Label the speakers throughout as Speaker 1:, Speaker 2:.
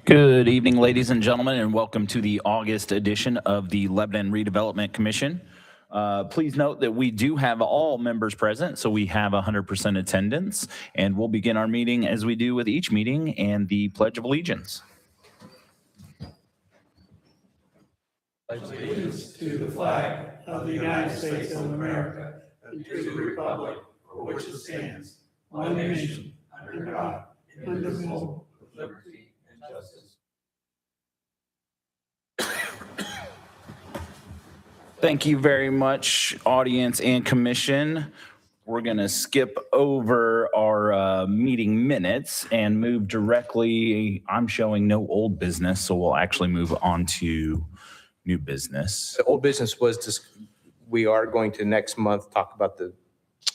Speaker 1: Good evening, ladies and gentlemen, and welcome to the August edition of the Lebanon Redevelopment Commission. Please note that we do have all members present, so we have 100% attendance, and we'll begin our meeting as we do with each meeting and the Pledge of Allegiance.
Speaker 2: Allegiance to the flag of the United States of America and to the republic for which it stands, one nation, under God, indivisible, with liberty and justice.
Speaker 1: Thank you very much, audience and commission. We're going to skip over our meeting minutes and move directly. I'm showing no old business, so we'll actually move on to new business.
Speaker 3: The old business was just, we are going to next month talk about the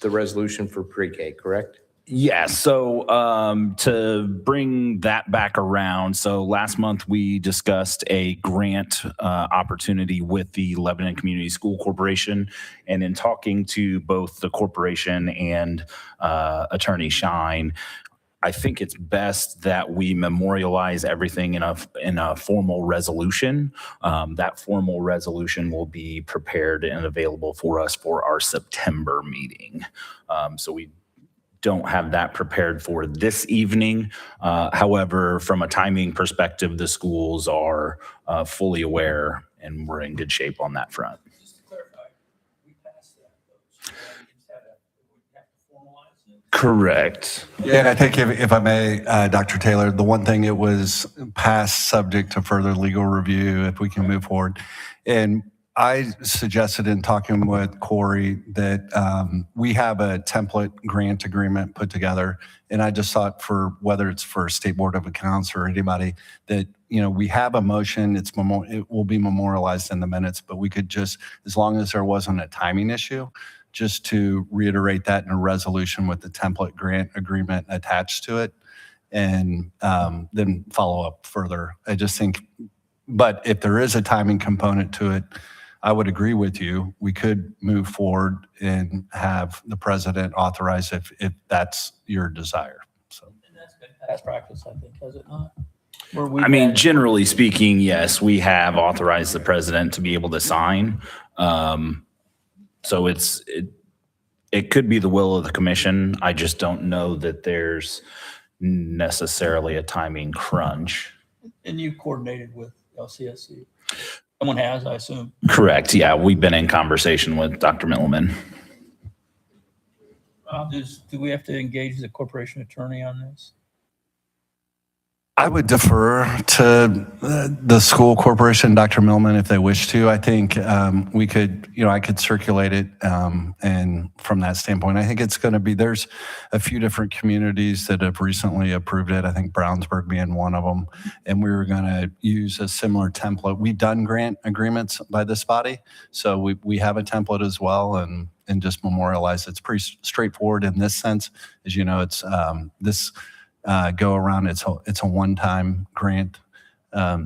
Speaker 3: resolution for pre-K, correct?
Speaker 1: Yeah, so to bring that back around, so last month we discussed a grant opportunity with the Lebanon Community School Corporation, and in talking to both the corporation and Attorney Shine, I think it's best that we memorialize everything in a formal resolution. That formal resolution will be prepared and available for us for our September meeting. So we don't have that prepared for this evening. However, from a timing perspective, the schools are fully aware and we're in good shape on that front.
Speaker 2: Just to clarify, we passed that, though. So we just have to formalize it.
Speaker 1: Correct.
Speaker 4: Yeah, and I think if I may, Dr. Taylor, the one thing, it was passed subject to further legal review if we can move forward. And I suggested in talking with Corey that we have a template grant agreement put together. And I just thought, for whether it's for State Board of Accounts or anybody, that, you know, we have a motion, it will be memorialized in the minutes, but we could just, as long as there wasn't a timing issue, just to reiterate that in a resolution with the template grant agreement attached to it, and then follow up further. I just think, but if there is a timing component to it, I would agree with you. We could move forward and have the president authorize if that's your desire. So,
Speaker 2: And that's been past practice, I think, has it not?
Speaker 1: I mean, generally speaking, yes, we have authorized the president to be able to sign. So it could be the will of the commission. I just don't know that there's necessarily a timing crunch.
Speaker 2: And you coordinated with LCSC. Someone has, I assume.
Speaker 1: Correct. Yeah, we've been in conversation with Dr. Milliman.
Speaker 2: Do we have to engage the corporation attorney on this?
Speaker 4: I would defer to the school corporation, Dr. Millman, if they wish to. I think we could, I could circulate it. And from that standpoint, I think it's going to be, there's a few different communities that have recently approved it. I think Brownsburg being one of them. And we were going to use a similar template. We've done grant agreements by this body. So we have a template as well, and just memorialize. It's pretty straightforward in this sense. As you know, it's this go around, it's a one-time grant.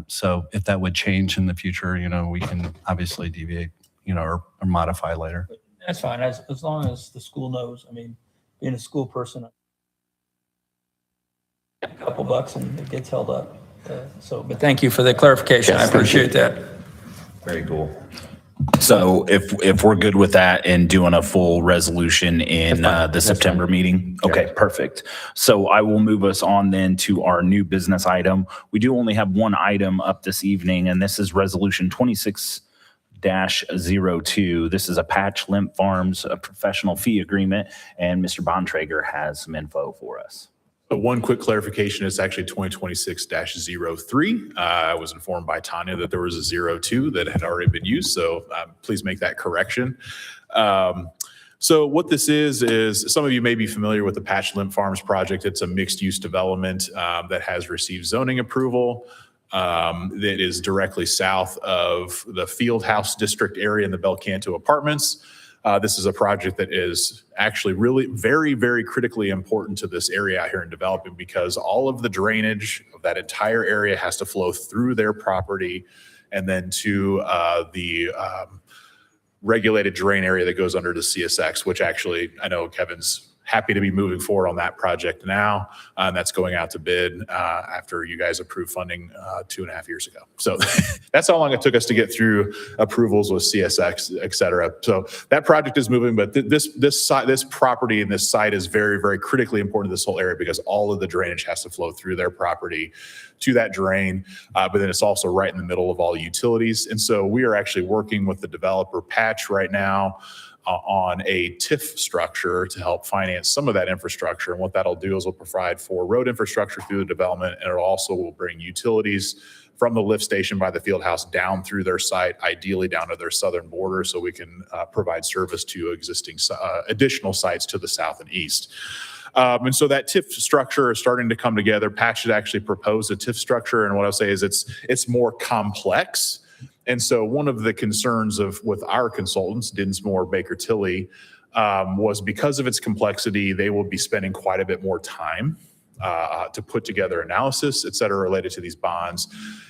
Speaker 4: So if that would change in the future, we can obviously deviate, or modify later.
Speaker 2: That's fine, as long as the school knows. I mean, being a school person, a couple bucks and it gets held up. But thank you for the clarification.
Speaker 1: Yes,
Speaker 2: I appreciate that.
Speaker 1: Very cool. So if we're good with that and doing a full resolution in the September meeting, okay, perfect. So I will move us on then to our new business item. We do only have one item up this evening, and this is Resolution 26-02. This is a patch Limp Farms, a professional fee agreement, and Mr. Bontrager has some info for us.
Speaker 5: One quick clarification, it's actually 2026-03. I was informed by Tanya that there was a 02 that had already been used, so please make that correction. So what this is some of you may be familiar with the Patch Limp Farms project. It's a mixed-use development that has received zoning approval. That is directly south of the Fieldhouse District area in the Belcanto Apartments. This is a project that is actually really very, very critically important to this area out here in development, because all of the drainage of that entire area has to flow through their property and then to the regulated drain area that goes under the CSX, which actually I know Kevin's happy to be moving forward on that project now. And that's going out to bid after you guys approved funding 2.5 years ago. So that's how long it took us to get through approvals with CSX, et cetera. So that project is moving, but this property and this site is very, very critically important to this whole area because all of the drainage has to flow through their property to that drain. But then it's also right in the middle of all the utilities. And so we are actually working with the developer Patch right now on a TIF structure to help finance some of that infrastructure. And what that'll do is we'll provide for road infrastructure through the development, and it also will bring utilities from the lift station by the field house down through their site, ideally down to their southern border, so we can provide service to existing additional sites to the south and east. And so that TIF structure is starting to come together. Patch had actually proposed a TIF structure, and what I'll say is it's more complex. And so one of the concerns with our consultants, Dinsmore Baker Tilly, was because of its complexity, they will be spending quite a bit more time to put together analysis, et cetera, related to these bonds.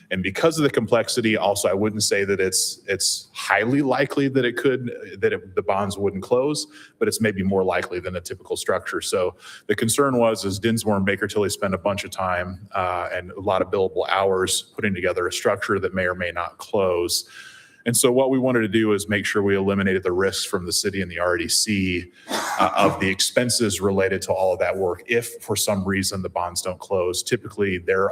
Speaker 5: And because of the complexity, also, I wouldn't say that it's highly likely that the bonds wouldn't close, but it's maybe more likely than a typical structure. So the concern is Dinsmore and Baker Tilly spend a bunch of time and a lot of billable hours putting together a structure that may or may not close. And so what we wanted to do is make sure we eliminated the risks from the city and the RDC of the expenses related to all of that work. If for some reason the bonds don't close, typically they're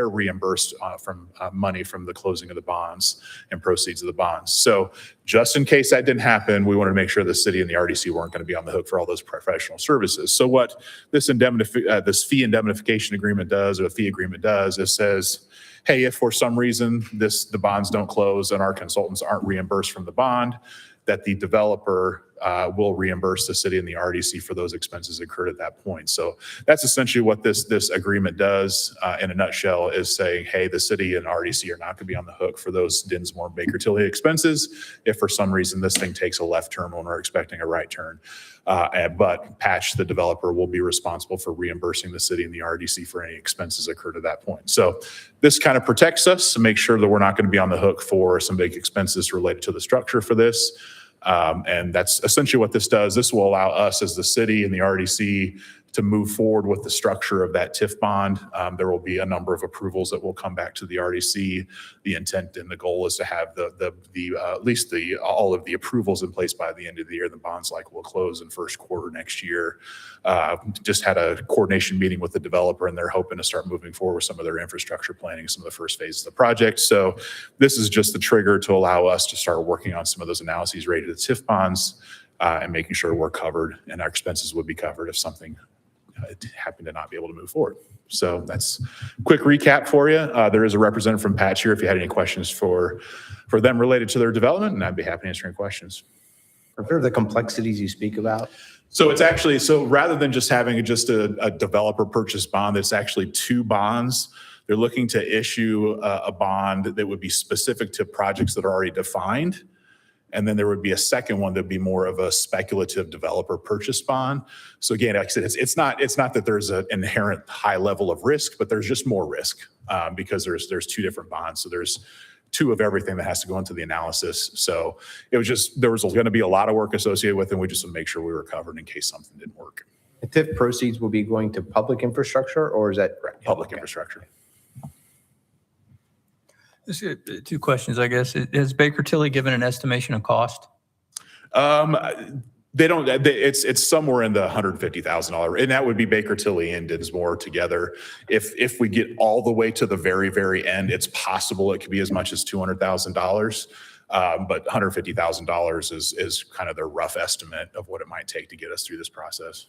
Speaker 5: reimbursed from money from the closing of the bonds and proceeds of the bonds. So just in case that didn't happen, we wanted to make sure the city and the RDC weren't going to be on the hook for all those professional services. So what this fee indemnification agreement does, or a fee agreement does, it says, hey, if for some reason the bonds don't close and our consultants aren't reimbursed from the bond, that the developer will reimburse the city and the RDC for those expenses incurred at that point. So that's essentially what this agreement does in a nutshell, is saying, hey, the city and RDC are not going to be on the hook for those Dinsmore and Baker Tilly expenses if for some reason this thing takes a left turn when we're expecting a right turn. But Patch, the developer, will be responsible for reimbursing the city and the RDC for any expenses occurred at that point. So this kind of protects us to make sure that we're not going to be on the hook for some big expenses related to the structure for this. And that's essentially what this does. This will allow us as the city and the RDC to move forward with the structure of that TIF bond. There will be a number of approvals that will come back to the RDC. The intent and the goal is to have at least all of the approvals in place by the end of the year. The bonds will close in first quarter next year. Just had a coordination meeting with the developer, and they're hoping to start moving forward with some of their infrastructure planning, some of the first phases of the project. So this is just the trigger to allow us to start working on some of those analyses related to TIF bonds and making sure we're covered and our expenses would be covered if something happened to not be able to move forward. So that's a quick recap for you. There is a representative from Patch here if you had any questions for them related to their development, and I'd be happy to answer any questions.
Speaker 3: Are there the complexities you speak about?
Speaker 5: So it's actually, rather than just having a developer purchase bond, it's actually two bonds. They're looking to issue a bond that would be specific to projects that are already defined. And then there would be a second one that would be more of a speculative developer purchase bond. So again, like I said, it's not that there's an inherent high level of risk, but there's just more risk because there's two different bonds. So there's two of everything that has to go into the analysis. So there was going to be a lot of work associated with it, and we just want to make sure we were covered in case something didn't work.
Speaker 3: The TIF proceeds will be going to public infrastructure, or is that correct?
Speaker 5: Public infrastructure.
Speaker 2: Two questions, I guess. Has Baker Tilly given an estimation of cost?
Speaker 5: They don't. It's somewhere in the $150,000, and that would be Baker Tilly and Dinsmore together. If we get all the way to the very, very end, it's possible it could be as much as $200,000. But $150,000 is kind of their rough estimate of what it might take to get us through this process.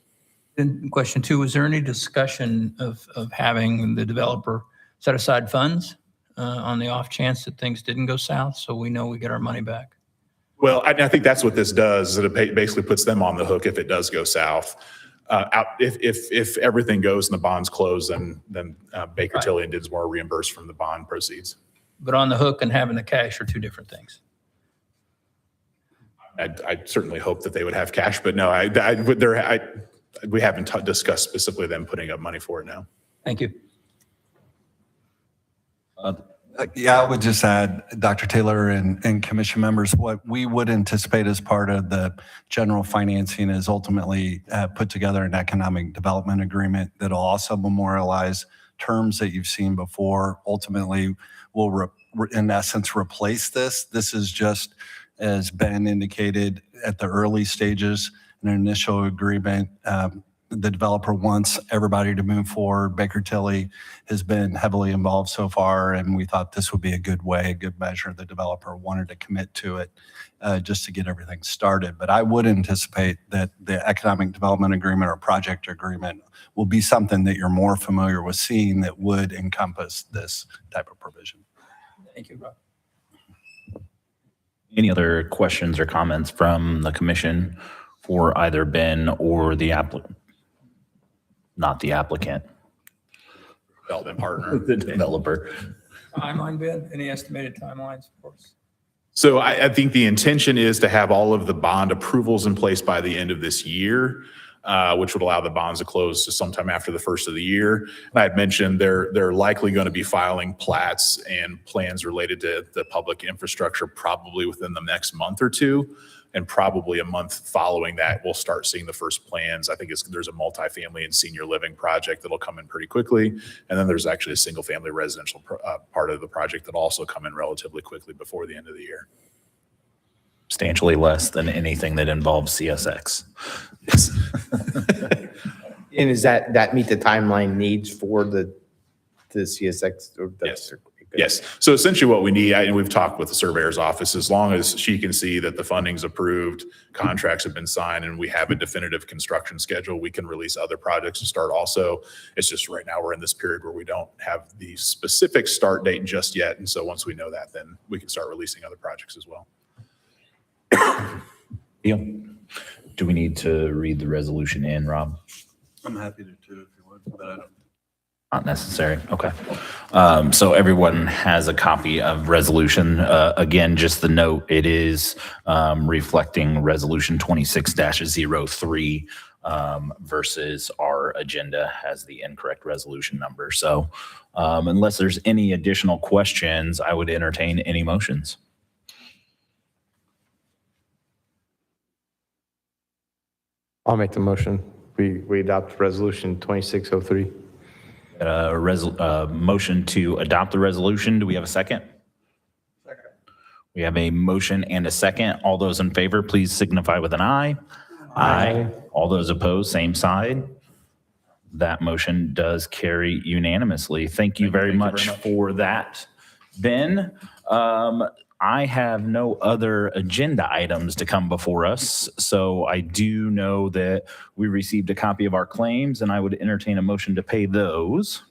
Speaker 2: Then question two, was there any discussion of having the developer set aside funds on the off chance that things didn't go south, so we know we get our money back?
Speaker 5: Well, I think that's what this does, is it basically puts them on the hook if it does go south. If everything goes and the bonds close, then Baker Tilly and Dinsmore are reimbursed from the bond proceeds.
Speaker 2: But on the hook and having the cash are two different things.
Speaker 5: I certainly hope that they would have cash, but no, we haven't discussed specifically them putting up money for it now.
Speaker 2: Thank you.
Speaker 4: Yeah, I would just add, Dr. Taylor and commission members, what we would anticipate as part of the general financing is ultimately put together an economic development agreement that'll also memorialize terms that you've seen before. Ultimately, will in essence replace this. This is just, as Ben indicated, at the early stages, an initial agreement. The developer wants everybody to move forward. Baker Tilly has been heavily involved so far, and we thought this would be a good way, a good measure. The developer wanted to commit to it just to get everything started. But I would anticipate that the economic development agreement or project agreement will be something that you're more familiar with seeing that would encompass this type of provision.
Speaker 2: Thank you, Rob.
Speaker 1: Any other questions or comments from the commission for either Ben or the applicant? Not the applicant,
Speaker 5: Development partner.
Speaker 1: the developer.
Speaker 2: Timeline, Ben? Any estimated timelines, of course?
Speaker 5: So I think the intention is to have all of the bond approvals in place by the end of this year, which would allow the bonds to close to sometime after the first of the year. And I had mentioned they're likely going to be filing plats and plans related to the public infrastructure probably within the next month or two. And probably a month following that, we'll start seeing the first plans. I think there's a multifamily and senior living project that'll come in pretty quickly. And then there's actually a single family residential part of the project that'll also come in relatively quickly before the end of the year.
Speaker 1: Substantially less than anything that involves CSX.
Speaker 3: And is that meet the timeline needs for the CSX? Or
Speaker 5: Yes. Yes. So essentially what we need, and we've talked with the surveyor's office, as long as she can see that the funding's approved, contracts have been signed, and we have a definitive construction schedule, we can release other projects to start also. It's just right now we're in this period where we don't have the specific start date just yet. And so once we know that, then we can start releasing other projects as well.
Speaker 1: Deal. Do we need to read the resolution in, Rob?
Speaker 4: I'm happy to too, if you would, but I don't.
Speaker 1: Not necessary. Okay. So everyone has a copy of resolution. Again, just the note, it is reflecting resolution 26-03 versus our agenda has the incorrect resolution number. So unless there's any additional questions, I would entertain any motions.
Speaker 3: I'll make the motion. We adopt resolution 2603.
Speaker 1: Motion to adopt the resolution. Do we have a second?
Speaker 2: Second.
Speaker 1: We have a motion and a second. All those in favor, please signify with an aye. Aye. All those opposed, same side. That motion does carry unanimously. Thank you very much for that, Ben. I have no other agenda items to come before us, so I do know that we received a copy of our claims, and I would entertain a motion to pay those.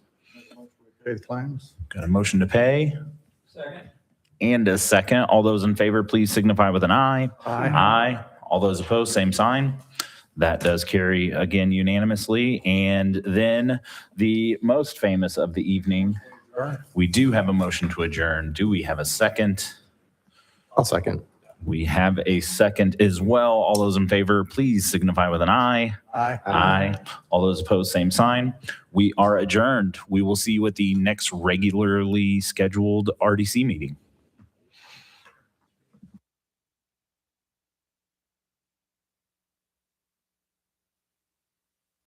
Speaker 6: Pay the claims.
Speaker 1: Got a motion to pay
Speaker 2: Second.
Speaker 1: and a second. All those in favor, please signify with an aye.
Speaker 6: Aye.
Speaker 1: Aye. All those opposed, same sign. That does carry again unanimously. And then the most famous of the evening, we do have a motion to adjourn. Do we have a second?
Speaker 3: I'll second.
Speaker 1: We have a second as well. All those in favor, please signify with an aye.
Speaker 6: Aye.
Speaker 1: Aye. All those opposed, same sign. We are adjourned. We will see you at the next regularly scheduled RDC meeting.